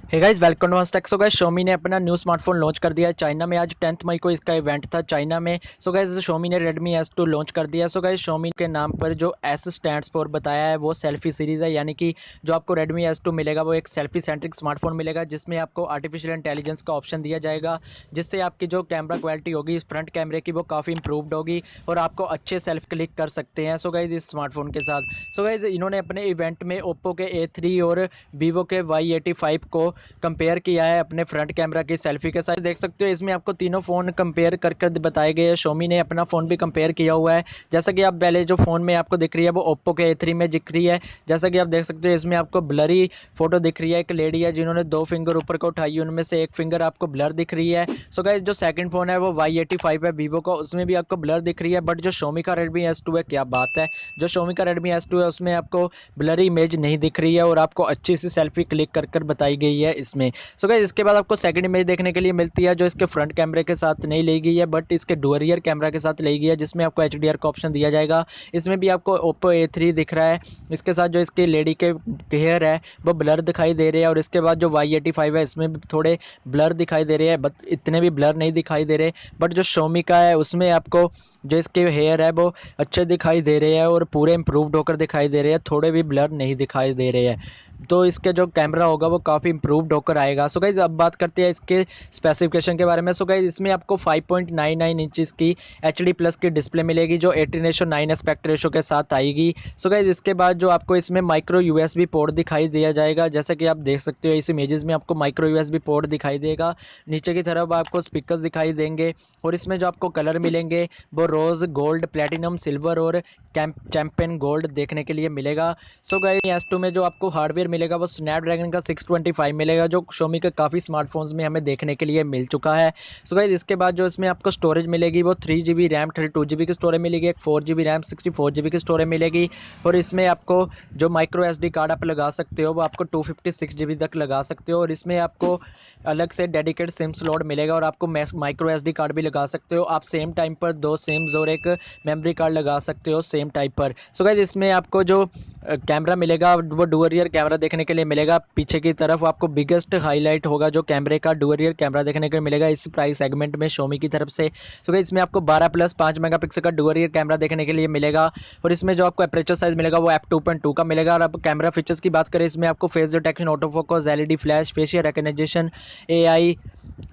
Hey guys welcome to tech. So guys Xiaomi ने अपना new smartphone launch कर दिया है चाइना में। आज 10 मई को इसका इवेंट था चाइना में। सो गाइस Xiaomi ने Redmi S2 लॉन्च कर दिया है। सो गाइस Xiaomi के नाम पर जो S स्टैंड्स फॉर बताया है वो सेल्फी सीरीज़ है, यानी कि जो आपको Redmi S2 मिलेगा वो एक सेल्फी सेंट्रिक स्मार्टफोन मिलेगा जिसमें आपको आर्टिफिशियल इंटेलिजेंस का ऑप्शन दिया जाएगा, जिससे आपकी जो कैमरा क्वालिटी होगी फ्रंट कैमरे की वो काफ़ी इंप्रूव्ड होगी और आपको अच्छे सेल्फ क्लिक कर सकते हैं। सो गाइस इस स्मार्टफोन के साथ सो गाइस इन्होंने अपने इवेंट में Oppo के A3 और Vivo के Y85 को कंपेयर किया है अपने फ्रंट कैमरा की सेल्फी के साथ। देख सकते हो इसमें आपको तीनों फ़ोन कंपेयर कर कर बताए गए हैं। Xiaomi ने अपना फ़ोन भी कंपेयर किया हुआ है। जैसा कि आप पहले जो फ़ोन में आपको दिख रही है वो Oppo के A3 में दिख रही है। जैसा कि आप देख सकते हो इसमें आपको ब्लरी फोटो दिख रही है। एक लेडी है जिन्होंने 2 फिंगर ऊपर को उठाई है, उनमें से एक फिंगर आपको ब्लर दिख रही है। सो गाइस जो सेकंड फ़ोन है वो Y85 है Vivo का, उसमें भी आपको ब्लर दिख रही है। बट जो Xiaomi का Redmi S2 है, क्या बात है, जो Xiaomi का Redmi S2 है उसमें आपको ब्लरी इमेज नहीं दिख रही है और आपको अच्छी सी सेल्फी क्लिक कर कर बताई गई है इसमें। सो गाइस इसके बाद आपको सेकंड इमेज देखने के लिए मिलती है जो इसके फ्रंट कैमरे के साथ नहीं ली गई है बट इसके डुअल रियर कैमरा के साथ ली गई है, जिसमें आपको HDR का ऑप्शन दिया जाएगा। इसमें भी आपको Oppo A3 दिख रहा है। इसके साथ जो इसकी लेडी के हेयर है वो ब्लर दिखाई दे रहे हैं और इसके बाद जो Y85 है इसमें भी थोड़े ब्लर दिखाई दे रहे हैं, बट इतने भी ब्लर नहीं दिखाई दे रहे। बट जो Xiaomi का है उसमें आपको जो इसके हेयर है वो अच्छे दिखाई दे रहे हैं और पूरे इंप्रूव्ड होकर दिखाई दे रहे हैं, थोड़े भी ब्लर नहीं दिखाई दे रहे हैं। तो इसके जो कैमरा होगा वो काफ़ी इंप्रूव्ड होकर आएगा। सो गाइस अब बात करते हैं इसके स्पेसिफिकेशन के बारे में। सो गाइस इसमें आपको 5.99 इंचेस की HD प्लस की डिस्प्ले मिलेगी जो 18:9 एस्पेक्ट रेशो के साथ आएगी। सो गाइस इसके बाद जो आपको इसमें माइक्रो USB पोर्ट दिखाई दिया जाएगा, जैसा कि आप देख सकते हो इस इमेजेस में आपको माइक्रो USB पोर्ट दिखाई देगा। नीचे की तरफ आपको स्पीकर्स दिखाई देंगे और इसमें जो आपको कलर मिलेंगे वो रोज़, गोल्ड, प्लेटिनम, सिल्वर और चैंपियन गोल्ड देखने के लिए मिलेगा। सो गाइस S2 में जो आपको हार्डवेयर मिलेगा वो स्नैपड्रैगन का 625 मिलेगा, जो Xiaomi के काफ़ी स्मार्टफोन्स में हमें देखने के लिए मिल चुका है। सो गाइस इसके बाद जो इसमें आपको स्टोरेज मिलेगी वो 3GB रैम 32GB की स्टोरेज मिलेगी, एक 4GB रैम 64GB की स्टोरेज मिलेगी और इसमें आपको जो microSD कार्ड आप लगा सकते हो वो आपको 256GB तक लगा सकते हो और इसमें आपको अलग से डेडिकेट सिम स्लॉट मिलेगा और आपको microSD कार्ड भी लगा सकते हो। आप सेम टाइम पर 2 सिम्स और एक मेमोरी कार्ड लगा सकते हो सेम टाइप पर। सो गाइस इसमें आपको जो कैमरा मिलेगा वो डुअल रियर कैमरा देखने के लिए मिलेगा। पीछे की तरफ आपको बिगेस्ट हाईलाइट होगा जो कैमरे का डुअल रियर कैमरा देखने के लिए मिलेगा इस प्राइस सेगमेंट में Xiaomi की तरफ से। सो गाइस इसमें आपको 12+5 मेगापिक्सल का डुअल रियर कैमरा देखने के लिए मिलेगा और इसमें जो आपको एपरेचर साइज मिलेगा वो f2.2 का मिलेगा। और अब कैमरा फीचर्स की बात करें, इसमें आपको face detection, auto focus, LED flash, facial recognition, AI,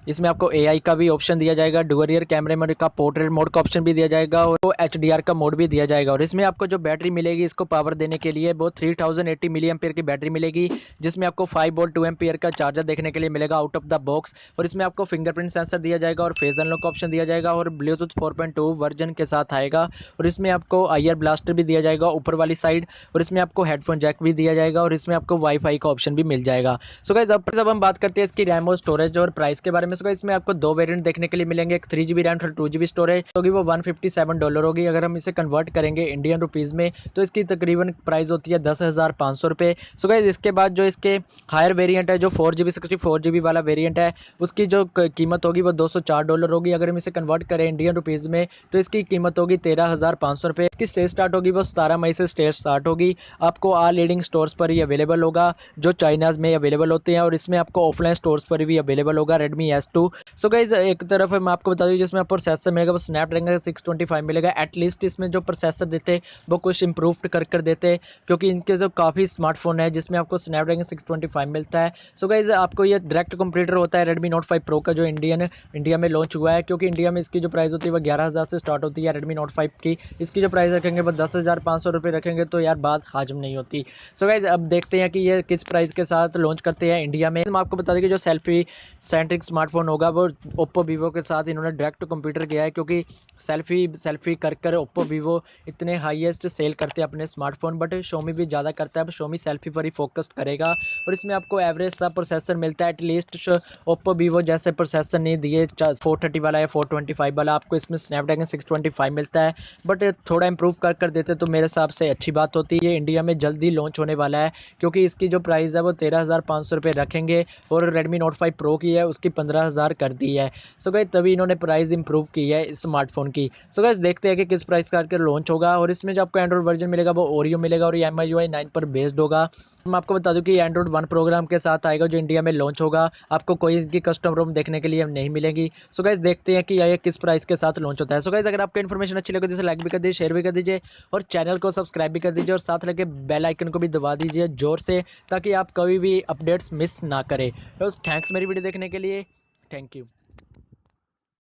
इसमें आपको AI का भी ऑप्शन दिया जाएगा। डुअल रियर कैमरे में का पोर्ट्रेट मोड का ऑप्शन भी दिया जाएगा और HDR का मोड भी दिया जाएगा। और इसमें आपको जो बैटरी मिलेगी इसको पावर देने के लिए वो 3080 मिली एम्पियर की बैटरी मिलेगी, जिसमें आपको 5 वोल्ट 2 एम्पियर का चार्जर देखने के लिए मिलेगा आउट ऑफ द बॉक्स। और इसमें आपको फिंगरप्रिंट सेंसर दिया जाएगा और फेस अनलॉक का ऑप्शन दिया जाएगा और ब्लूटूथ 4.2 वर्जन के साथ आएगा। और इसमें आपको IR ब्लास्टर भी दिया जाएगा ऊपर वाली साइड और इसमें आपको हेडफोन जैक भी दिया जाएगा और इसमें आपको वाईफाई का ऑप्शन भी मिल जाएगा। सो गाइस अब हम बात करते हैं इसकी रैम और स्टोरेज और प्राइस के बारे में। सो गाइस इसमें आपको 2 वेरिएंट देखने के लिए मिलेंगे, एक 3GB रैम 2GB स्टोरेज होगी वो $157 होगी। अगर हम इसे कन्वर्ट करेंगे इंडियन रुपीज़ में तो इसकी तकरीबन प्राइस होती है 10,500 रुपये। सो गाइस इसके बाद जो इसके हायर वेरिएंट है जो 4GB 64GB वाला वेरिएंट है उसकी जो कीमत होगी वो $204 होगी। अगर हम इसे कन्वर्ट करें इंडियन रुपीज़ में तो इसकी कीमत होगी 13,500 रुपये। इसकी सेल स्टार्ट होगी वो 17 मई से सेल स्टार्ट होगी। आपको ऑल लीडिंग स्टोर्स पर ही अवेलेबल होगा जो चाइनाज़ में अवेलेबल होते हैं और इसमें आपको ऑफलाइन स्टोर्स पर भी अवेलेबल होगा Redmi S2। सो गाइस एक तरफ मैं आपको बता दूं जिसमें आपको प्रोसेसर मिलेगा वो स्नैपड्रैगन का 625 मिलेगा। एटलीस्ट इसमें जो प्रोसेसर देते वो कुछ इंप्रूव कर देते, क्योंकि इनके जो काफ़ी स्मार्टफोन है जिसमें आपको स्नैपड्रैगन 625 मिलता है। सो गाइस आपको ये डायरेक्ट कंपटीटर होता है Redmi Note 5 Pro का जो इंडिया में लॉन्च हुआ है, क्योंकि इंडिया में इसकी जो प्राइस होती है वो 11,000 से स्टार्ट होती है Redmi Note 5 की। इसकी जो प्राइस रखेंगे वो 10,500 रुपये रखेंगे तो यार बात हाजम नहीं होती। सो गाइस अब देखते हैं कि ये किस प्राइस के साथ लॉन्च करते हैं इंडिया में। हम आपको बता दें कि जो सेल्फी सेंट्रिक स्मार्टफोन होगा वो Oppo Vivo के साथ इन्होंने डायरेक्ट कंप्यूटर किया है, क्योंकि सेल्फी कर कर Oppo Vivo इतने हाईएस्ट सेल करते हैं अपने स्मार्टफोन, बट Xiaomi भी ज़्यादा करता है। अब Xiaomi सेल्फी पर ही फोकस्ड करेगा और इसमें आपको एवरेज सा प्रोसेसर मिलता है। एटलीस्ट Oppo Vivo जैसे प्रोसेसर नहीं दिए 430 वाला या 425 वाला, आपको इसमें स्नैपड्रैगन 625 मिलता है। बट थोड़ा इंप्रूव कर देते तो मेरे हिसाब से अच्छी बात होती है। इंडिया में जल्दी लॉन्च होने वाला है क्योंकि इसकी जो प्राइस है वो 13,500 रुपये रखेंगे और Redmi Note 5 Pro की है उसकी 15,000 कर दी है। सो गाइस तभी इन्होंने प्राइस इंप्रूव की है इस स्मार्टफोन की। सो गाइस देखते हैं कि किस प्राइस करके लॉन्च होगा। और इसमें जो आपको एंड्रॉइड वर्जन मिलेगा वो Oreo मिलेगा और ये MIUI 9 पर बेस्ड होगा। मैं आपको बता दूं कि एंड्रॉइड 1 प्रोग्राम के साथ आएगा जो इंडिया में लॉन्च होगा। आपको कोई इनकी कस्टम रोम देखने के लिए नहीं मिलेगी। सो गाइस देखते हैं कि ये किस प्राइस के साथ लॉन्च होता है। सो गाइस अगर आपको इन्फॉर्मेशन अच्छी लगे तो इसे लाइक भी कर दीजिए, शेयर भी कर दीजिए और चैनल को सब्सक्राइब भी कर दीजिए और साथ लगे बेल आइकन को भी दबा दीजिए जोर से, ताकि आप कभी भी अपडेट्स मिस ना करें। तो थैंक्स मेरी वीडियो देखने के लिए। Thank you.